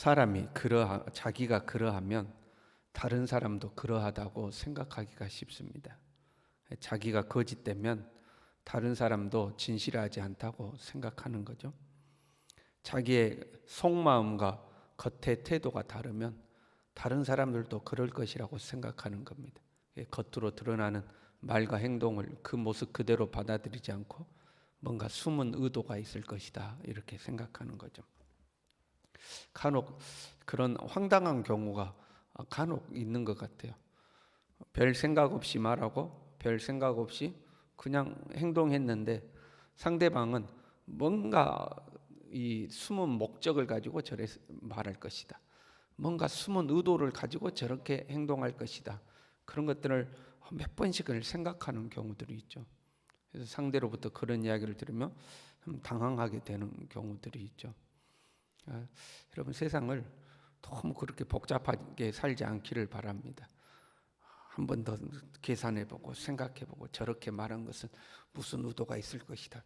사람이 자기가 그러하면 다른 사람도 그러하다고 생각하기가 쉽습니다. 자기가 거짓되면 다른 사람도 진실하지 않다고 생각하는 거죠. 자기의 속마음과 겉의 태도가 다르면 다른 사람들도 그럴 것이라고 생각하는 겁니다. 겉으로 드러나는 말과 행동을 그 모습 그대로 받아들이지 않고 뭔가 숨은 의도가 있을 것이다 이렇게 생각하는 거죠. 간혹 그런 황당한 경우가 간혹 있는 것 같아요. 별 생각 없이 말하고 별 생각 없이 그냥 행동했는데 상대방은 뭔가 이 숨은 목적을 가지고 저래 말할 것이다. 뭔가 숨은 의도를 가지고 저렇게 행동할 것이다. 그런 것들을 몇 번씩을 생각하는 경우들이 있죠. 그래서 상대로부터 그런 이야기를 들으면 좀 당황하게 되는 경우들이 있죠. 여러분 세상을 너무 그렇게 복잡하게 살지 않기를 바랍니다. 한 번 더 계산해보고 생각해보고 저렇게 말한 것은 무슨 의도가 있을 것이다.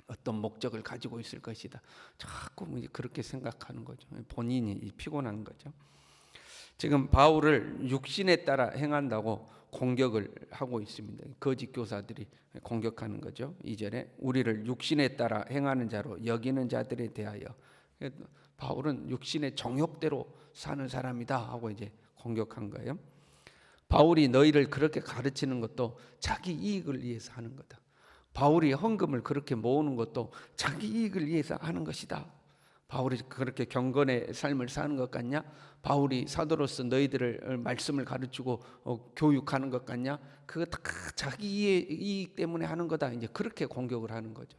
어떤 목적을 가지고 있을 것이다. 자꾸 그렇게 생각하는 거죠. 본인이 피곤한 거죠. 지금 바울을 육신에 따라 행한다고 공격을 하고 있습니다. 거짓 교사들이 공격하는 거죠. 2절에 우리를 육신에 따라 행하는 자로 여기는 자들에 대하여 바울은 육신의 정욕대로 사는 사람이다 하고 이제 공격한 거예요. 바울이 너희를 그렇게 가르치는 것도 자기 이익을 위해서 하는 거다. 바울이 헌금을 그렇게 모으는 것도 자기 이익을 위해서 하는 것이다. 바울이 그렇게 경건의 삶을 사는 것 같냐? 바울이 사도로서 너희들을 말씀을 가르치고 교육하는 것 같냐? 그거 다 자기의 이익 때문에 하는 거다. 이제 그렇게 공격을 하는 거죠.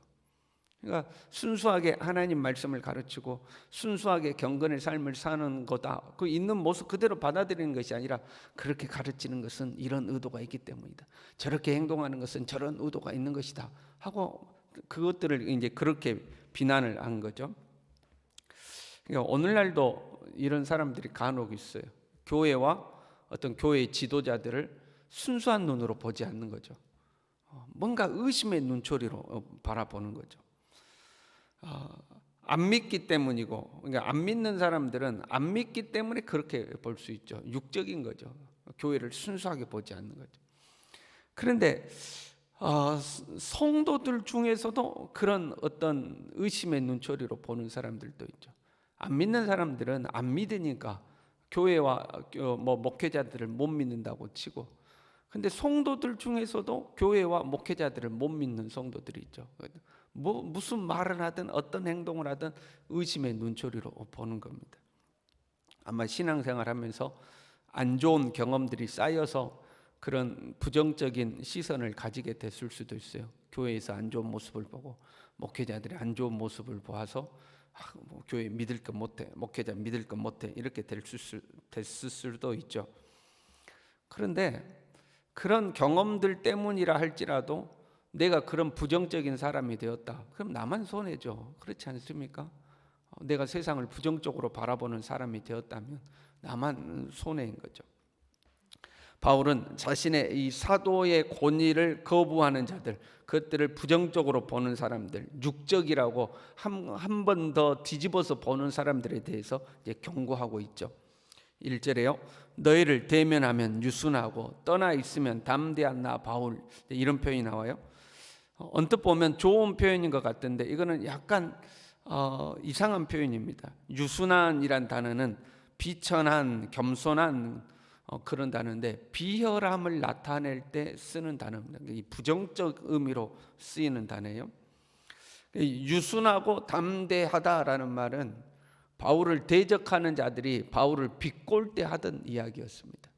그러니까 순수하게 하나님 말씀을 가르치고 순수하게 경건의 삶을 사는 거다. 그 있는 모습 그대로 받아들이는 것이 아니라 그렇게 가르치는 것은 이런 의도가 있기 때문이다. 저렇게 행동하는 것은 저런 의도가 있는 것이다. 하고 그것들을 이제 그렇게 비난을 한 거죠. 그러니까 오늘날도 이런 사람들이 간혹 있어요. 교회와 어떤 교회의 지도자들을 순수한 눈으로 보지 않는 거죠. 뭔가 의심의 눈초리로 바라보는 거죠. 안 믿기 때문이고, 그러니까 안 믿는 사람들은 안 믿기 때문에 그렇게 볼 수 있죠. 육적인 거죠. 교회를 순수하게 보지 않는 거죠. 그런데 성도들 중에서도 그런 어떤 의심의 눈초리로 보는 사람들도 있죠. 안 믿는 사람들은 안 믿으니까 교회와 목회자들을 못 믿는다고 치고, 근데 성도들 중에서도 교회와 목회자들을 못 믿는 성도들이 있죠. 무슨 말을 하든 어떤 행동을 하든 의심의 눈초리로 보는 겁니다. 아마 신앙생활 하면서 안 좋은 경험들이 쌓여서 그런 부정적인 시선을 가지게 됐을 수도 있어요. 교회에서 안 좋은 모습을 보고 목회자들이 안 좋은 모습을 보아서 교회 믿을 것 못해, 목회자 믿을 것 못해 이렇게 됐을 수도 있죠. 그런데 그런 경험들 때문이라 할지라도 내가 그런 부정적인 사람이 되었다. 그럼 나만 손해죠. 그렇지 않습니까? 내가 세상을 부정적으로 바라보는 사람이 되었다면 나만 손해인 거죠. 바울은 자신의 이 사도의 권위를 거부하는 자들, 그것들을 부정적으로 보는 사람들, 육적이라고 한 번 더 뒤집어서 보는 사람들에 대해서 이제 경고하고 있죠. 1절에요. 너희를 대면하면 유순하고 떠나 있으면 담대한 나 바울, 이런 표현이 나와요. 언뜻 보면 좋은 표현인 것 같은데 이거는 약간 이상한 표현입니다. 유순한이란 단어는 비천한, 겸손한 그런 단어인데 비열함을 나타낼 때 쓰는 단어입니다. 이 부정적 의미로 쓰이는 단어예요. 유순하고 담대하다라는 말은 바울을 대적하는 자들이 바울을 비꼴 때 하던 이야기였습니다.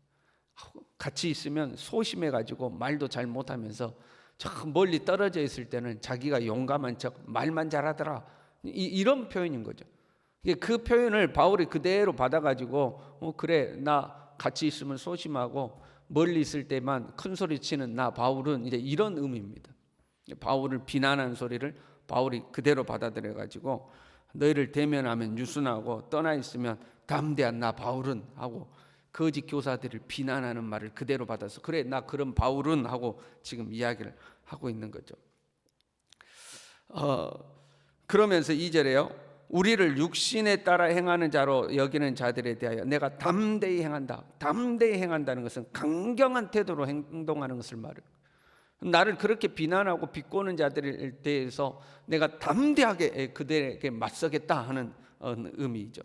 같이 있으면 소심해가지고 말도 잘 못하면서 저 멀리 떨어져 있을 때는 자기가 용감한 척 말만 잘하더라, 이런 표현인 거죠. 그 표현을 바울이 그대로 받아가지고 그래 나 같이 있으면 소심하고 멀리 있을 때만 큰 소리 치는 나 바울은 이제 이런 의미입니다. 바울을 비난한 소리를 바울이 그대로 받아들여가지고 너희를 대면하면 유순하고 떠나 있으면 담대한 나 바울은 하고 거짓 교사들을 비난하는 말을 그대로 받아서 그래 나 그런 바울은 하고 지금 이야기를 하고 있는 거죠. 그러면서 2절에요. 우리를 육신에 따라 행하는 자로 여기는 자들에 대하여 내가 담대히 행한다. 담대히 행한다는 것은 강경한 태도로 행동하는 것을 말해요. 나를 그렇게 비난하고 비꼬는 자들에 대해서 내가 담대하게 그들에게 맞서겠다 하는 의미죠.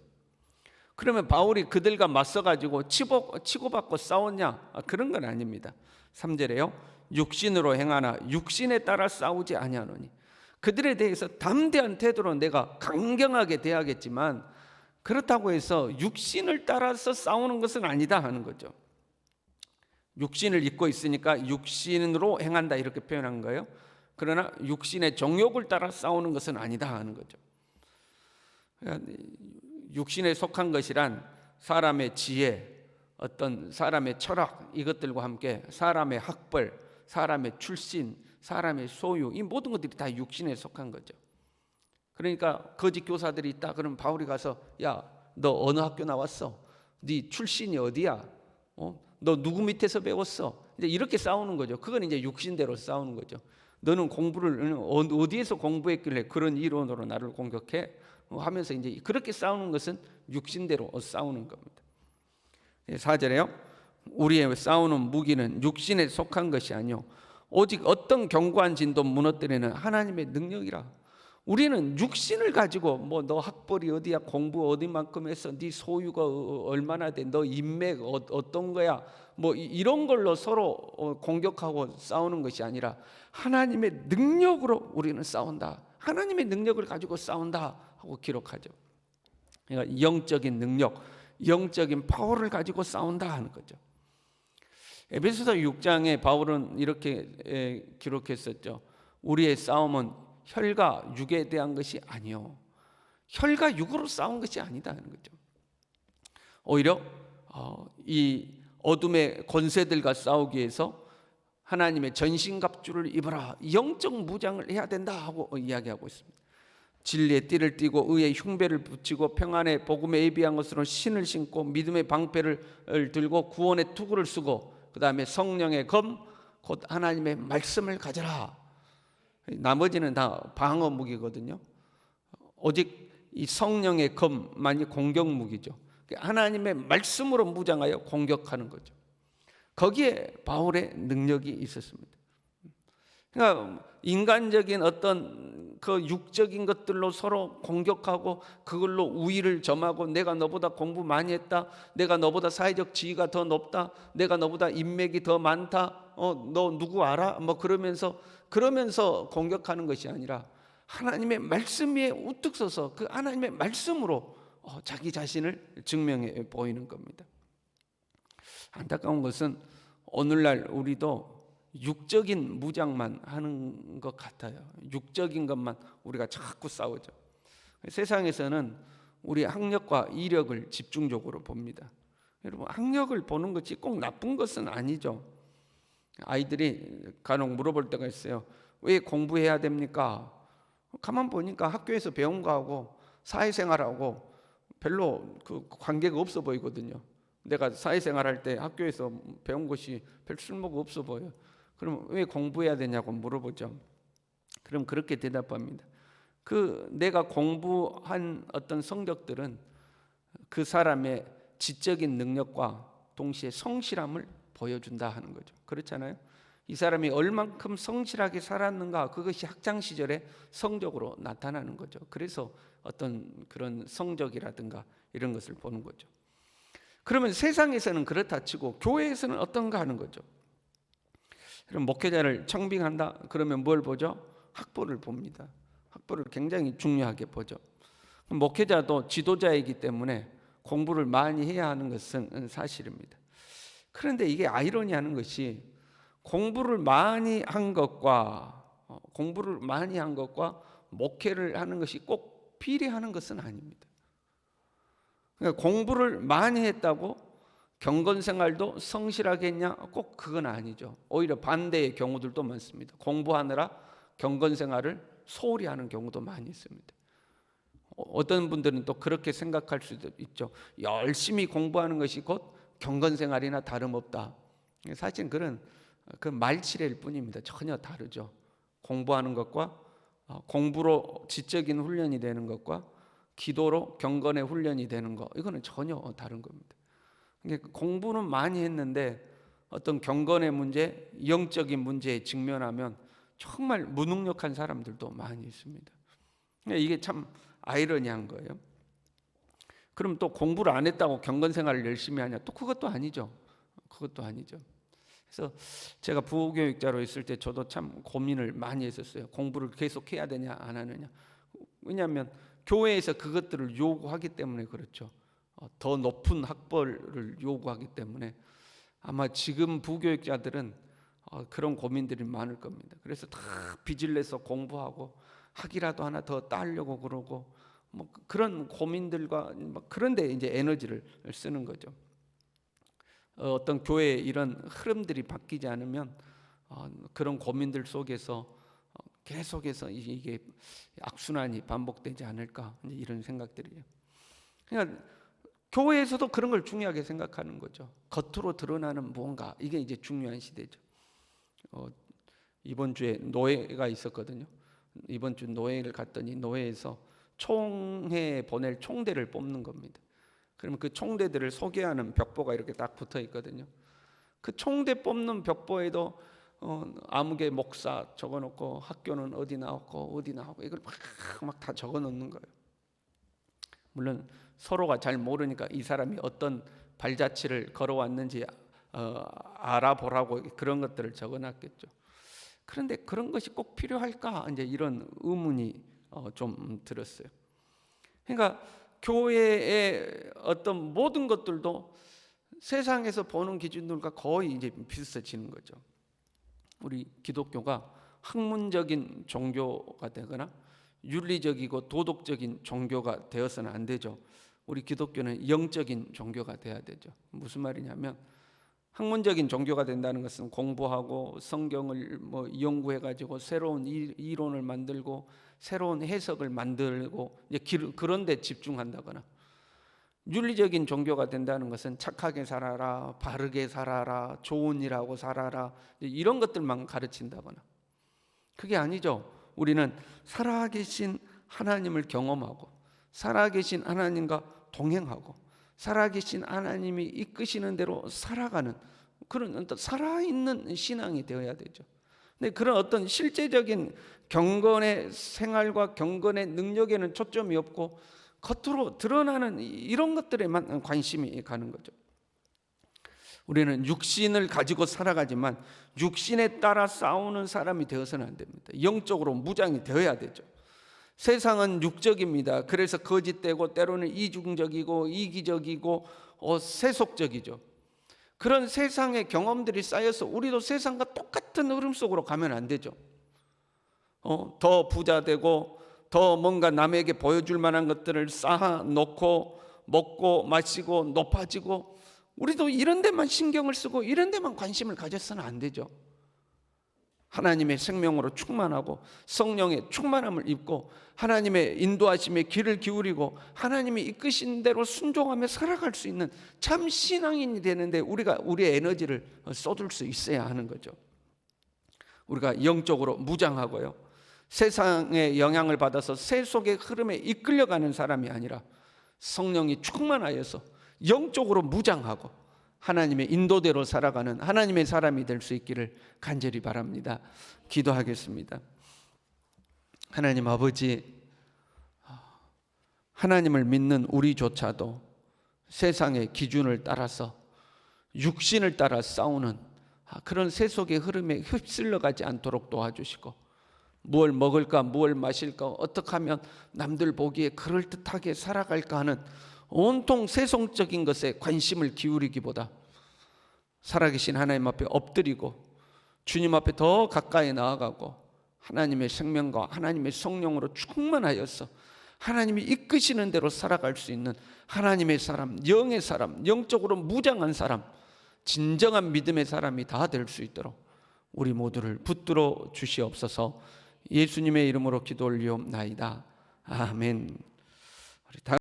그러면 바울이 그들과 맞서가지고 치고받고 싸웠냐? 그런 건 아닙니다. 3절에요. 육신으로 행하나 육신에 따라 싸우지 아니하노니. 그들에 대해서 담대한 태도로 내가 강경하게 대하겠지만 그렇다고 해서 육신을 따라서 싸우는 것은 아니다 하는 거죠. 육신을 입고 있으니까 육신으로 행한다 이렇게 표현한 거예요. 그러나 육신의 정욕을 따라 싸우는 것은 아니다 하는 거죠. 육신에 속한 것이란 사람의 지혜, 어떤 사람의 철학 이것들과 함께 사람의 학벌, 사람의 출신, 사람의 소유 이 모든 것들이 다 육신에 속한 거죠. 그러니까 거짓 교사들이 있다 그러면 바울이 가서 야, 너 어느 학교 나왔어? 네 출신이 어디야? 너 누구 밑에서 배웠어? 이제 이렇게 싸우는 거죠. 그건 이제 육신대로 싸우는 거죠. 너는 공부를 어디에서 공부했길래 그런 이론으로 나를 공격해? 하면서 이제 그렇게 싸우는 것은 육신대로 싸우는 겁니다. 4절에요. 우리의 싸우는 무기는 육신에 속한 것이 아니요 오직 어떤 견고한 진도 무너뜨리는 하나님의 능력이라. 우리는 육신을 가지고 뭐 너 학벌이 어디야, 공부 어디만큼 했어, 네 소유가 얼마나 돼, 너 인맥 어떤 거야, 뭐 이런 걸로 서로 공격하고 싸우는 것이 아니라 하나님의 능력으로 우리는 싸운다. 하나님의 능력을 가지고 싸운다 하고 기록하죠. 그러니까 영적인 능력, 영적인 파워를 가지고 싸운다 하는 거죠. 에베소서 6장에 바울은 이렇게 기록했었죠. 우리의 싸움은 혈과 육에 대한 것이 아니요 혈과 육으로 싸운 것이 아니다 하는 거죠. 오히려 이 어둠의 권세들과 싸우기 위해서 하나님의 전신갑주를 입어라, 영적 무장을 해야 된다 하고 이야기하고 있습니다. 진리의 띠를 띠고 의의 흉배를 붙이고 평안의 복음에 예비한 것으로 신을 신고 믿음의 방패를 들고 구원의 투구를 쓰고 그 다음에 성령의 검 곧 하나님의 말씀을 가져라. 나머지는 다 방어 무기거든요. 오직 이 성령의 검만이 공격 무기죠. 하나님의 말씀으로 무장하여 공격하는 거죠. 거기에 바울의 능력이 있었습니다. 그러니까 인간적인 어떤 그 육적인 것들로 서로 공격하고 그걸로 우위를 점하고 내가 너보다 공부 많이 했다, 내가 너보다 사회적 지위가 더 높다, 내가 너보다 인맥이 더 많다, 너 누구 알아? 뭐 그러면서 공격하는 것이 아니라 하나님의 말씀 위에 우뚝 서서 그 하나님의 말씀으로 자기 자신을 증명해 보이는 겁니다. 안타까운 것은 오늘날 우리도 육적인 무장만 하는 것 같아요. 육적인 것만 우리가 자꾸 싸우죠. 세상에서는 우리 학력과 이력을 집중적으로 봅니다. 여러분, 학력을 보는 것이 꼭 나쁜 것은 아니죠. 아이들이 간혹 물어볼 때가 있어요. 왜 공부해야 됩니까? 가만 보니까 학교에서 배운 거하고 사회생활하고 별로 그 관계가 없어 보이거든요. 내가 사회생활할 때 학교에서 배운 것이 별 쓸모가 없어 보여요. 그럼 왜 공부해야 되냐고 물어보죠. 그럼 그렇게 대답합니다. 내가 공부한 어떤 성적들은 그 사람의 지적인 능력과 동시에 성실함을 보여준다 하는 거죠. 그렇잖아요. 이 사람이 얼만큼 성실하게 살았는가, 그것이 학창 시절의 성적으로 나타나는 거죠. 그래서 어떤 그런 성적이라든가 이런 것을 보는 거죠. 그러면 세상에서는 그렇다 치고 교회에서는 어떤가 하는 거죠. 그럼 목회자를 청빙한다 그러면 뭘 보죠? 학벌을 봅니다. 학벌을 굉장히 중요하게 보죠. 목회자도 지도자이기 때문에 공부를 많이 해야 하는 것은 사실입니다. 그런데 이게 아이러니한 것이 공부를 많이 한 것과 목회를 하는 것이 꼭 비례하는 것은 아닙니다. 그러니까 공부를 많이 했다고 경건 생활도 성실하게 했냐? 꼭 그건 아니죠. 오히려 반대의 경우들도 많습니다. 공부하느라 경건 생활을 소홀히 하는 경우도 많이 있습니다. 어떤 분들은 또 그렇게 생각할 수도 있죠. 열심히 공부하는 것이 곧 경건 생활이나 다름없다. 사실 그 말치레일 뿐입니다. 전혀 다르죠. 공부하는 것과 공부로 지적인 훈련이 되는 것과 기도로 경건의 훈련이 되는 거, 이거는 전혀 다른 겁니다. 그러니까 공부는 많이 했는데 어떤 경건의 문제, 영적인 문제에 직면하면 정말 무능력한 사람들도 많이 있습니다. 이게 참 아이러니한 거예요. 그럼 또 공부를 안 했다고 경건 생활을 열심히 하냐? 또 그것도 아니죠. 그것도 아니죠. 그래서 제가 부교육자로 있을 때 저도 참 고민을 많이 했었어요. 공부를 계속 해야 되냐 안 하느냐. 왜냐하면 교회에서 그것들을 요구하기 때문에 그렇죠. 더 높은 학벌을 요구하기 때문에 아마 지금 부교육자들은 그런 고민들이 많을 겁니다. 그래서 다 빚을 내서 공부하고 학이라도 하나 더 따려고 그러고 뭐 그런 고민들과 그런데 이제 에너지를 쓰는 거죠. 어떤 교회의 이런 흐름들이 바뀌지 않으면 그런 고민들 속에서 계속해서 이게 악순환이 반복되지 않을까, 이제 이런 생각들이에요. 그러니까 교회에서도 그런 걸 중요하게 생각하는 거죠. 겉으로 드러나는 무언가, 이게 이제 중요한 시대죠. 이번 주에 노회가 있었거든요. 이번 주 노회를 갔더니 노회에서 총회에 보낼 총대를 뽑는 겁니다. 그러면 그 총대들을 소개하는 벽보가 이렇게 딱 붙어 있거든요. 그 총대 뽑는 벽보에도 아무개 목사 적어놓고 학교는 어디 나왔고 어디 나오고 이걸 막 다 적어놓는 거예요. 물론 서로가 잘 모르니까 이 사람이 어떤 발자취를 걸어왔는지 알아보라고 그런 것들을 적어놨겠죠. 그런데 그런 것이 꼭 필요할까? 이제 이런 의문이 좀 들었어요. 그러니까 교회의 어떤 모든 것들도 세상에서 보는 기준들과 거의 이제 비슷해지는 거죠. 우리 기독교가 학문적인 종교가 되거나 윤리적이고 도덕적인 종교가 되어서는 안 되죠. 우리 기독교는 영적인 종교가 돼야 되죠. 무슨 말이냐면 학문적인 종교가 된다는 것은 공부하고 성경을 연구해 가지고 새로운 이론을 만들고 새로운 해석을 만들고 이제 그런 데 집중한다거나, 윤리적인 종교가 된다는 것은 착하게 살아라, 바르게 살아라, 좋은 일하고 살아라, 이런 것들만 가르친다거나, 그게 아니죠. 우리는 살아계신 하나님을 경험하고 살아계신 하나님과 동행하고 살아계신 하나님이 이끄시는 대로 살아가는 그런 어떤 살아있는 신앙이 되어야 되죠. 근데 그런 어떤 실제적인 경건의 생활과 경건의 능력에는 초점이 없고 겉으로 드러나는 이런 것들에만 관심이 가는 거죠. 우리는 육신을 가지고 살아가지만 육신에 따라 싸우는 사람이 되어서는 안 됩니다. 영적으로 무장이 되어야 되죠. 세상은 육적입니다. 그래서 거짓되고 때로는 이중적이고 이기적이고 세속적이죠. 그런 세상의 경험들이 쌓여서 우리도 세상과 똑같은 흐름 속으로 가면 안 되죠. 더 부자 되고 더 뭔가 남에게 보여줄 만한 것들을 쌓아놓고 먹고 마시고 높아지고, 우리도 이런 데만 신경을 쓰고 이런 데만 관심을 가져서는 안 되죠. 하나님의 생명으로 충만하고 성령의 충만함을 입고 하나님의 인도하심에 귀를 기울이고 하나님이 이끄신 대로 순종하며 살아갈 수 있는 참 신앙인이 되는데 우리가 우리의 에너지를 쏟을 수 있어야 하는 거죠. 우리가 영적으로 무장하고요, 세상의 영향을 받아서 세속의 흐름에 이끌려가는 사람이 아니라 성령이 충만하여서 영적으로 무장하고 하나님의 인도대로 살아가는 하나님의 사람이 될 수 있기를 간절히 바랍니다. 기도하겠습니다. 하나님 아버지, 하나님을 믿는 우리조차도 세상의 기준을 따라서 육신을 따라 싸우는 그런 세속의 흐름에 휩쓸려가지 않도록 도와주시고, 무엇을 먹을까, 무엇을 마실까, 어떻게 하면 남들 보기에 그럴듯하게 살아갈까 하는 온통 세속적인 것에 관심을 기울이기보다 살아계신 하나님 앞에 엎드리고 주님 앞에 더 가까이 나아가고 하나님의 생명과 하나님의 성령으로 충만하여서 하나님이 이끄시는 대로 살아갈 수 있는 하나님의 사람, 영의 사람, 영적으로 무장한 사람, 진정한 믿음의 사람이 다 될 수 있도록 우리 모두를 붙들어 주시옵소서. 예수님의 이름으로 기도 올리옵나이다. 아멘.